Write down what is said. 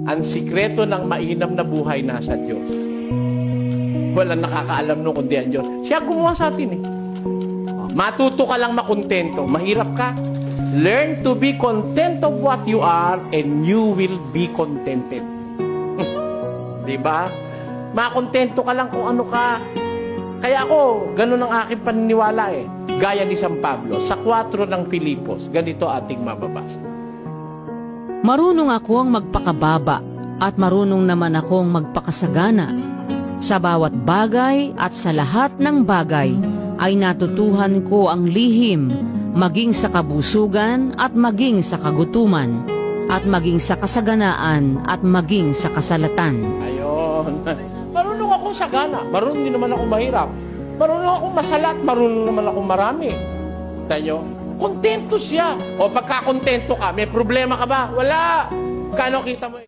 Ang sikreto ng mainam na buhay nasa Diyos. Walang nakakaalam nung kundi ang Diyos. Siya gumawa sa atin eh. Matuto ka lang makontento. Mahirap ka. Learn to be content of what you are and you will be contented. Diba? Makontento ka lang kung ano ka. Kaya ako, ganun ang aking paniniwala eh. Gaya ni San Pablo, sa 4 ng Filipos, ganito ating mababasa. Marunong akong magpakababa at marunong naman akong magpakasagana. Sa bawat bagay at sa lahat ng bagay ay natutuhan ko ang lihim, maging sa kabusugan at maging sa kagutuman, at maging sa kasaganaan at maging sa kasalatan. Ayun. Marunong akong sagana. Marunong din naman akong mahirap. Marunong akong masalat. Marunong naman akong marami. Tayo, kontento siya. O pagka kontento ka, may problema ka ba? Wala. Kano kita mo?